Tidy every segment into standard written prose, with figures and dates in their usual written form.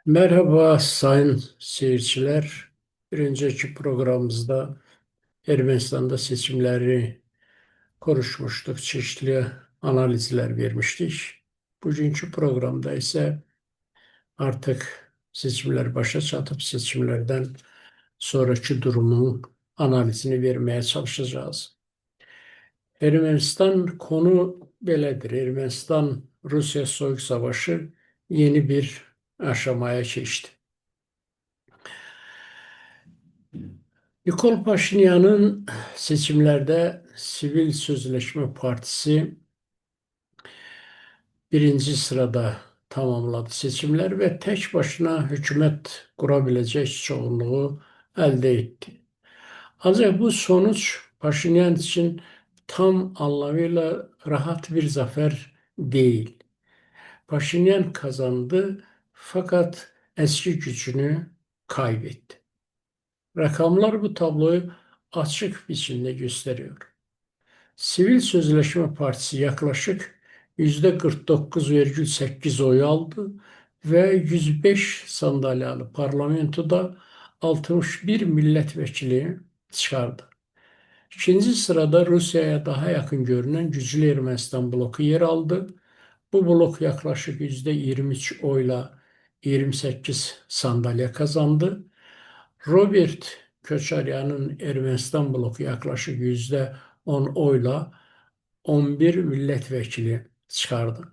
Merhaba sayın seyirciler. Bir önceki programımızda Ermenistan'da seçimleri konuşmuştuk, çeşitli analizler vermiştik. Bugünkü programda ise artık seçimler başa çatıp seçimlerden sonraki durumun analizini vermeye çalışacağız. Ermenistan konu belədir. Ermənistan-Rusiya soyuq savaşı yeni bir aşamaya geçti. Nikol Paşinyan'ın seçimlerde Sivil Sözleşme Partisi birinci sırada tamamladı seçimler ve tek başına hükümet kurabilecek çoğunluğu elde etti. Ancak bu sonuç Paşinyan için tam anlamıyla rahat bir zafer değil. Paşinyan kazandı fakat eski gücünü kaybetti. Rakamlar bu tabloyu açık biçimde gösteriyor. Sivil Sözleşme Partisi yaklaşık %49,8 oy aldı ve 105 sandalyalı parlamentoda 61 milletvekili çıkardı. İkinci sırada Rusya'ya daha yakın görünen Güçlü Ermənistan bloku yer aldı. Bu blok yaklaşık %23 oyla 28 sandalye kazandı. Robert Köçeryan'ın Ermenistan bloku yaklaşık %10 oyla 11 milletvekili çıkardı.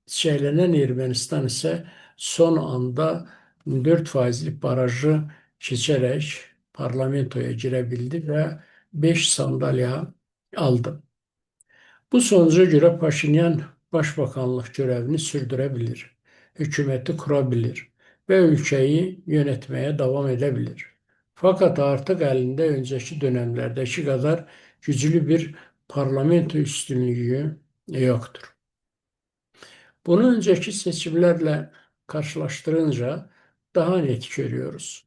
Şeylenen Ermenistan ise son anda 4 faizlik barajı geçerek parlamentoya girebildi ve 5 sandalye aldı. Bu sonuca göre Paşinyan başbakanlık görevini sürdürebilir, hükümeti kurabilir ve ülkeyi yönetmeye devam edebilir. Fakat artık elinde önceki dönemlerdeki kadar güçlü bir parlamento üstünlüğü yoktur. Bunu önceki seçimlerle karşılaştırınca daha net görüyoruz.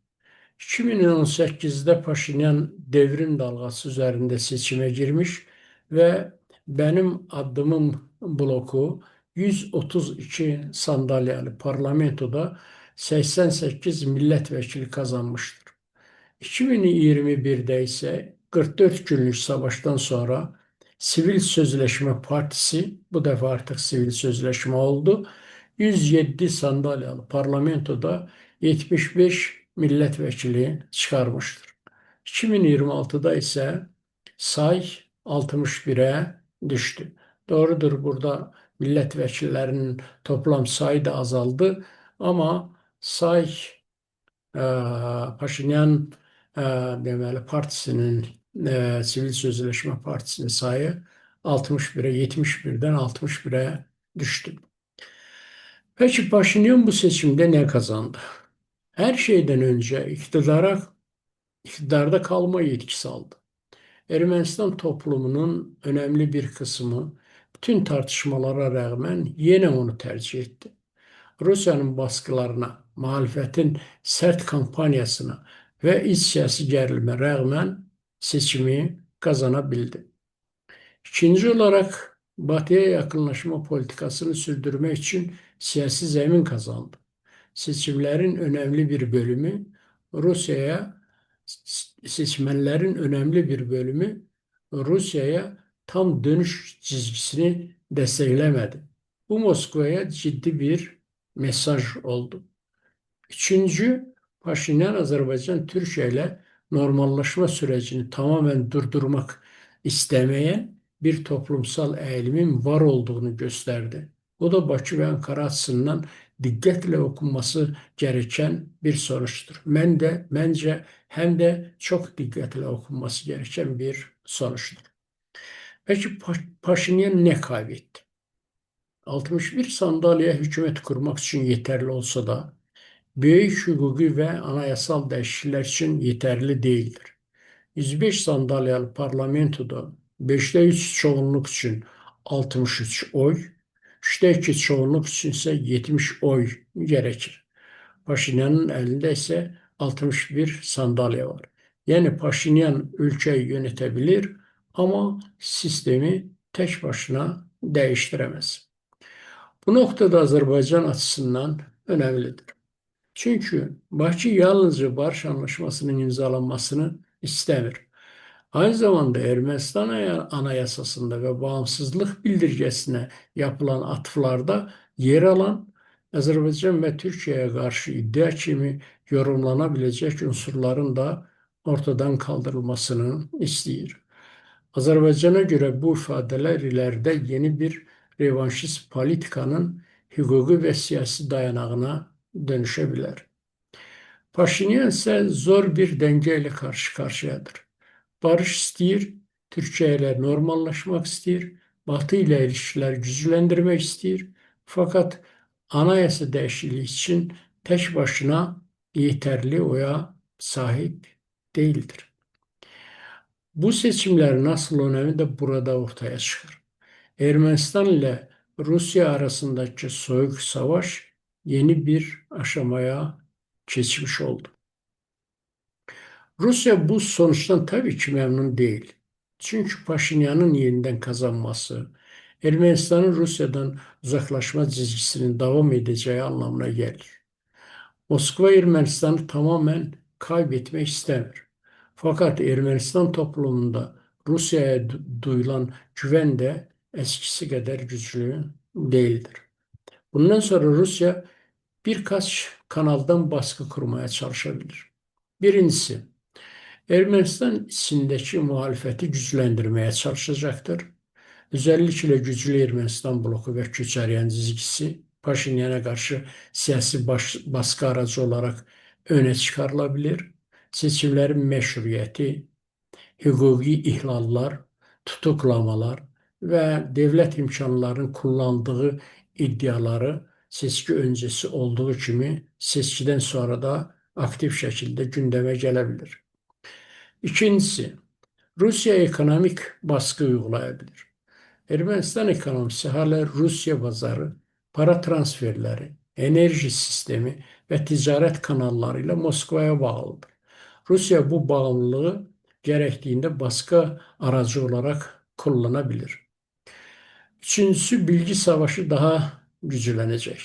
2018'de Paşinyan devrim dalgası üzerinde seçime girmiş ve benim adımım bloku 132 sandalyeli parlamentoda 88 milletvekili kazanmıştır. 2021'de ise 44 günlük savaştan sonra Sivil Sözleşme Partisi, bu defa artık sivil sözleşme oldu, 107 sandalyalı parlamentoda 75 milletvekili çıkarmıştır. 2026'da ise say 61'e düştü. Doğrudur, burada milletvekillerinin toplam sayı da azaldı ama say e, Paşinyan deməli partisinin Sivil Sözleşme Partisinin sayı 61'e 71'den 61'e düştü. Peki Paşinyan bu seçimde ne kazandı? Her şeyden önce iktidarda kalma yetkisi aldı. Ermənistan toplumunun önemli bir kısmı bütün tartışmalara rağmen yine onu tercih etti. Rusiyanın baskılarına, muhalefetin sert kampanyasına ve iç siyasi gerilime rağmen seçimi kazanabildi. İkinci olarak Batı'ya yakınlaşma politikasını sürdürmek için siyasi zemin kazandı. Seçimlerin önemli bir bölümü Rusya'ya seçmenlerin önemli bir bölümü Rusya'ya tam dönüş çizgisini desteklemedi. Bu Moskova'ya ciddi bir mesaj oldu. Üçüncü, Paşinyan Azerbaycan Türkiye ile normalleşme sürecini tamamen durdurmak istemeyen bir toplumsal eğilimin var olduğunu gösterdi. Bu da Bakü ve Ankara açısından dikkatle okunması gereken bir sonuçtur. Bence hem de çok dikkatle okunması gereken bir sonuçtur. Peki Paşinyan ne kaybetti? 61 sandalye hükümet kurmak için yeterli olsa da büyük hukuki ve anayasal değişiklikler için yeterli değildir. 105 sandalyalı parlamentoda 5'te 3 çoğunluk için 63 oy, 3'te 2 çoğunluk için ise 70 oy gerekir. Paşinyan'ın elinde ise 61 sandalye var. Yani Paşinyan ülkeyi yönetebilir ama sistemi tek başına değiştiremez. Bu noktada Azerbaycan açısından önemlidir. Çünkü Bakü yalnızca barış anlaşmasının imzalanmasını istemir. Aynı zamanda Ermənistan Anayasasında ve bağımsızlık bildirgesine yapılan atıflarda yer alan Azərbaycan ve Türkiye'ye karşı iddia kimi yorumlanabilecek unsurların da ortadan kaldırılmasını istiyor. Azerbaycan'a göre bu ifadeler ileride yeni bir revanşist politikanın hukuki ve siyasi dayanağına dönüşebilir. Paşinyan ise zor bir dengeyle karşı karşıyadır. Barış istiyor, Türkiye ile normallaşmak istiyor, Batı ile ilişkiler güçlendirmek istiyor. Fakat anayasa değişikliği için tek başına yeterli oya sahip değildir. Bu seçimler nasıl önemi de burada ortaya çıkar. Ermenistan ile Rusya arasındaki soğuk savaş yeni bir aşamaya geçmiş oldu. Rusya bu sonuçtan tabii ki memnun değil. Çünkü Paşinyan'ın yeniden kazanması, Ermenistan'ın Rusya'dan uzaklaşma çizgisinin devam edeceği anlamına gelir. Moskva Ermenistan'ı tamamen kaybetmek istemiyor. Fakat Ermenistan toplumunda Rusya'ya duyulan güven de eskisi kadar güçlü değildir. Bundan sonra Rusya birkaç kanaldan baskı kurmaya çalışabilir. Birincisi, Ermənistan içindeki muhalefeti gücləndirməyə çalışacaqdır. Özellikle güclü Ermənistan bloku ve Köçəryan çizgisi Paşinyana karşı siyasi baskı aracı olarak öne çıkarılabilir. Seçimlerin meşruiyeti, hukuki ihlallar, tutuklamalar ve devlet imkanlarının kullandığı iddiaları seçki öncesi olduğu kimi seçkiden sonra da aktif şekilde gündeme gelebilir. İkincisi, Rusya ekonomik baskı uygulayabilir. Ermənistan ekonomisi hala Rusya bazarı, para transferleri, enerji sistemi ve ticaret kanallarıyla Moskova'ya bağlıdır. Rusya bu bağımlılığı gerektiğinde baskı aracı olarak kullanabilir. Üçüncüsü bilgi savaşı daha güçlenecek.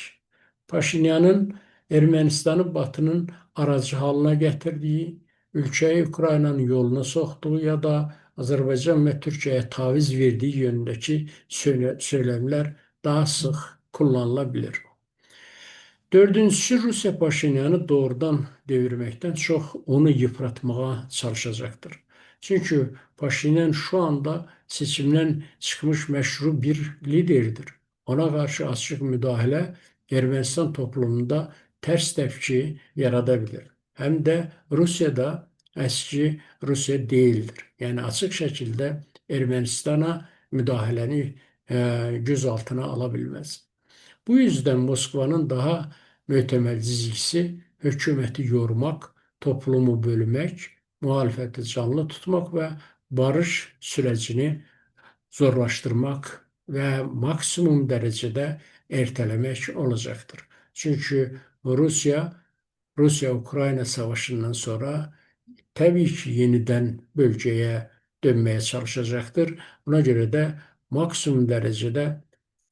Paşinyan'ın Ermenistan'ı Batı'nın aracı haline getirdiği, ülkeyi Ukrayna'nın yoluna soktuğu ya da Azerbaycan ve Türkiye'ye taviz verdiği yönündeki söylemler daha sık kullanılabilir. Dördüncüsü Rusya Paşinyan'ı doğrudan devirmekten çok onu yıpratmaya çalışacaktır. Çünkü Paşinyan şu anda seçimden çıkmış meşru bir liderdir. Ona karşı açık müdahale Ermenistan toplumunda ters tepki yaratabilir. Hem de Rusya'da eski Rusya değildir. Yani açık şekilde Ermenistan'a müdahaleni gözaltına alabilmez. Bu yüzden Moskova'nın daha muhtemel çizgisi hükümeti yormak, toplumu bölmek, muhalefeti canlı tutmak ve barış sürecini zorlaştırmak ve maksimum derecede ertelemek olacaktır. Çünkü Rusya-Ukrayna savaşından sonra tabii ki yeniden bölgeye dönmeye çalışacaktır. Buna göre de maksimum derecede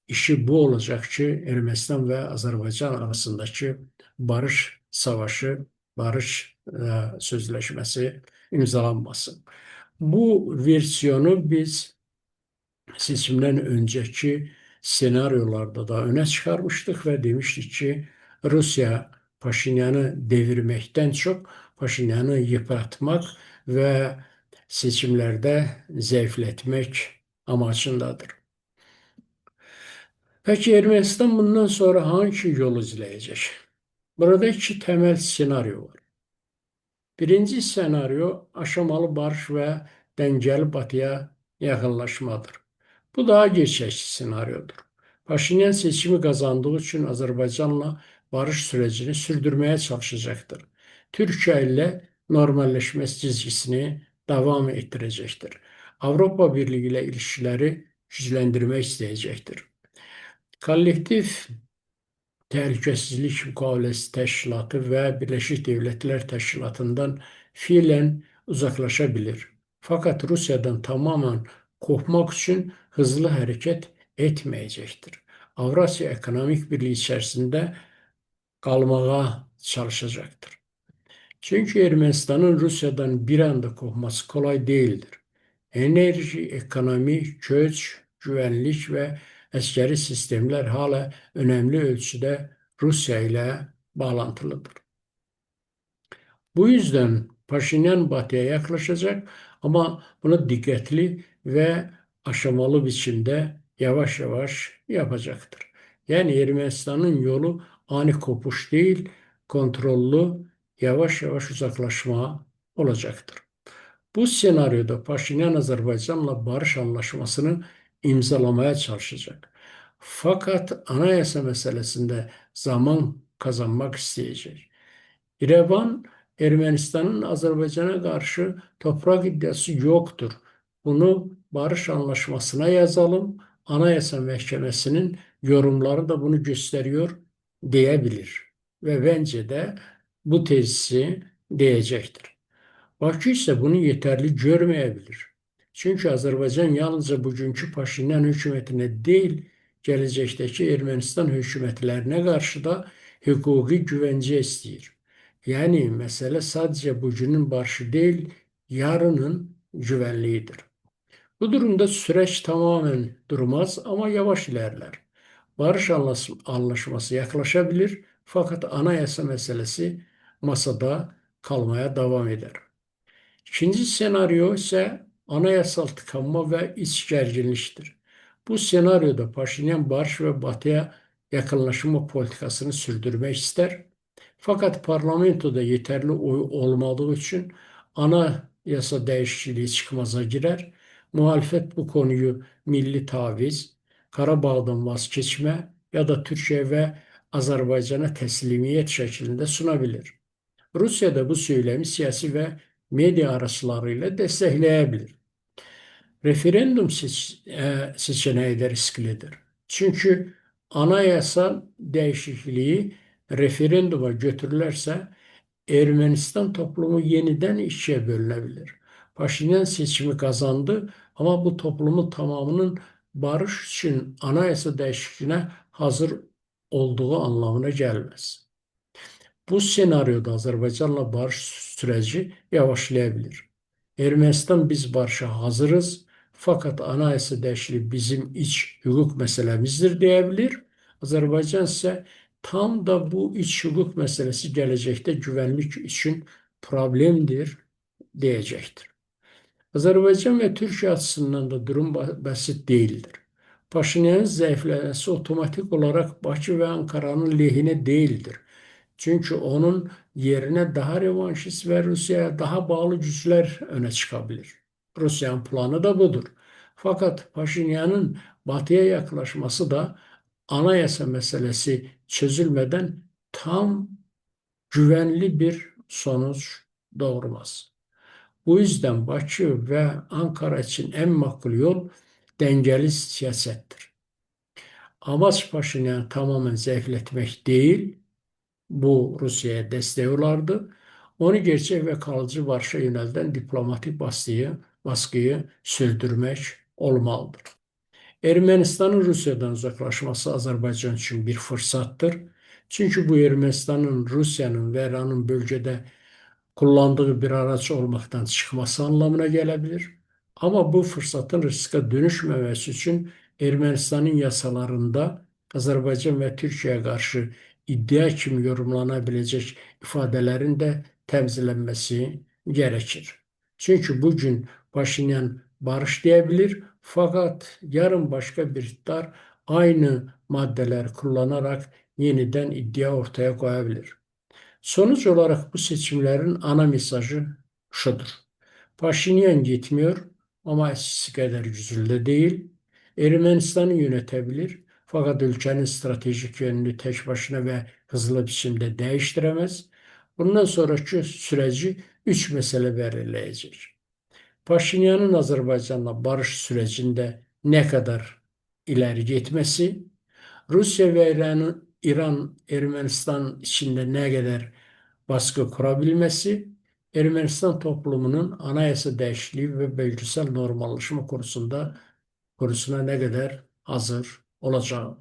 işi bu olacak ki Ermenistan ve Azerbaycan arasındaki barış savaşı, barış sözleşmesi imzalanmasın. Bu versiyonu biz seçimden önceki senaryolarda da öne çıkarmıştık ve demiştik ki Rusya Paşinyan'ı devirmekten çok Paşinyan'ı yıpratmak ve seçimlerde zayıfletmek amacındadır. Peki Ermənistan bundan sonra hangi yol izləyəcək? Burada iki temel senaryo var. Birinci senaryo aşamalı barış ve dengeli batıya yakınlaşmadır. Bu daha gerçekçi senaryodur. Paşinyan seçimi kazandığı için Azerbaycan'la barış sürecini sürdürmeye çalışacaktır. Türkiye ile normalleşme çizgisini devam ettirecektir. Avrupa Birliği ile ilişkileri güçlendirmek isteyecektir. Kollektif Təhlükəsizlik Müqaviləsi Təşkilatı və Birləşmiş Devletlər Təşkilatından fiilən uzaqlaşa bilir. Fakat Rusiyadan tamamen kopmak için hızlı hareket etmeyecektir. Avrasya Ekonomik Birliği içerisinde kalmaya çalışacaktır. Çünkü Ermenistan'ın Rusya'dan bir anda kopması kolay değildir. Enerji, ekonomi, göç, güvenlik ve askeri sistemler hala önemli ölçüde Rusya ile bağlantılıdır. Bu yüzden Paşinyan Batı'ya yaklaşacak ama bunu dikkatli ve aşamalı biçimde yavaş yavaş yapacaktır. Yani Ermenistan'ın yolu ani kopuş değil, kontrollü, yavaş yavaş uzaklaşma olacaktır. Bu senaryoda Paşinyan Azerbaycan'la barış anlaşmasını imzalamaya çalışacak. Fakat anayasa meselesinde zaman kazanmak isteyecek. İrəvan, Ermənistanın Azərbaycana qarşı toprak iddiası yoktur. Bunu barış anlaşmasına yazalım. Anayasa Məhkəməsinin yorumları da bunu gösteriyor diyebilir. Ve bence de bu tezisi diyecektir. Bakü ise bunu yeterli görmeyebilir. Çünkü Azerbaycan yalnızca bugünkü Paşinyan hükümetine değil, gelecekteki Ermənistan hökumətlərinə qarşı da hüquqi güvence istəyir. Yani mesele sadece bugünün barışı değil, yarının güvenliğidir. Bu durumda süreç tamamen durmaz ama yavaş ilerler. Barış anlaşması yaklaşabilir fakat anayasa meselesi masada kalmaya devam eder. İkinci senaryo ise anayasal tıkanma ve iç gerginliktir. Bu senaryoda Paşinyan barış ve batıya yakınlaşma politikasını sürdürmek ister. Fakat parlamentoda yeterli oy olmadığı için anayasa değişikliği çıkmaza girer. Muhalefet bu konuyu milli taviz, Karabağ'dan vazgeçme ya da Türkiye ve Azerbaycan'a teslimiyet şeklinde sunabilir. Rusya da bu söylemi siyasi ve medya araçlarıyla destekleyebilir. Referandum seçeneği de risklidir. Çünkü anayasal değişikliği referanduma götürülürse Ermenistan toplumu yeniden ikiye bölünebilir. Paşinyan seçimi kazandı ama bu toplumun tamamının barış için anayasa değişikliğine hazır olduğu anlamına gelmez. Bu senaryoda Azerbaycanla barış süreci yavaşlayabilir. Ermenistan biz barışa hazırız fakat anayasa değişikliği bizim iç hukuk meselemizdir diyebilir. Azerbaycan ise tam da bu iç hukuk meselesi gelecekte güvenlik için problemdir diyecektir. Azerbaycan ve Türkiye açısından da durum basit değildir. Paşinyanın zayıflaması otomatik olarak Bakü ve Ankara'nın lehine değildir. Çünkü onun yerine daha revanşist ve Rusya'ya daha bağlı güçler öne çıkabilir. Rusya'nın planı da budur. Fakat Paşinyan'ın batıya yaklaşması da anayasa meselesi çözülmeden tam güvenli bir sonuç doğurmaz. Bu yüzden Bakü ve Ankara için en makul yol dengeli siyasettir. Amaç Paşinyan'ı tamamen zayıflatmak değil, bu Rusya'ya destek olardı. Onu gerçek ve kalıcı barışa yönelten diplomatik baskıyı sürdürmek olmalıdır. Ermenistanın Rusya'dan uzaklaşması Azerbaycan için bir fırsattır. Çünkü bu Ermenistanın, Rusya'nın ve İran'ın bölgede kullandığı bir araç olmaktan çıkması anlamına gelebilir. Ama bu fırsatın riske dönüşmemesi için Ermenistan'ın yasalarında Azerbaycan ve Türkiye'ye karşı iddia kimi yorumlanabilecek ifadelerin de temizlenmesi gerekir. Çünkü bugün Paşinyan barış diyebilir fakat yarın başka bir iktidar aynı maddeler kullanarak yeniden iddia ortaya koyabilir. Sonuç olarak bu seçimlerin ana mesajı şudur. Paşinyan gitmiyor ama eskisi kadar güçlü değil. Ermenistan'ı yönetebilir fakat ülkenin stratejik yönünü tek başına ve hızlı biçimde değiştiremez. Bundan sonraki süreci üç mesele belirleyecek. Paşinyan'ın Azerbaycan'la barış sürecinde ne kadar ileri gitmesi, Rusya ve İran Ermenistan içinde ne kadar baskı kurabilmesi, Ermenistan toplumunun anayasa değişikliği ve bölgesel normalleşme konusuna ne kadar hazır olacağı.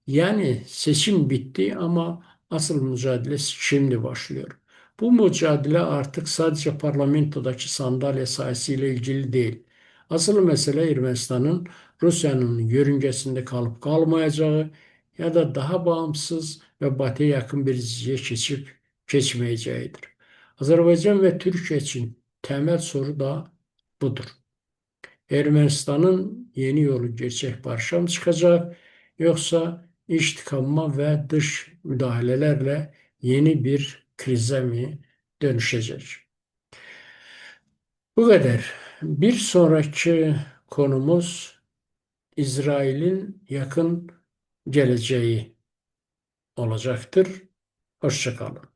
Yani seçim bitti ama Asıl mücadele şimdi başlıyor. Bu mücadele artık sadece parlamentodaki sandalye sayısıyla ilgili değil. Asıl mesele Ermenistan'ın Rusya'nın yörüngesinde kalıp kalmayacağı ya da daha bağımsız ve batıya yakın bir çizgiye geçip geçmeyeceğidir. Azerbaycan ve Türkiye için temel soru da budur. Ermenistan'ın yeni yolu gerçek barışa mı çıkacak yoksa iç tıkanma ve dış müdahalelerle yeni bir krize mi dönüşecek? Bu kadar. Bir sonraki konumuz İsrail'in yakın geleceği olacaktır. Hoşça kalın.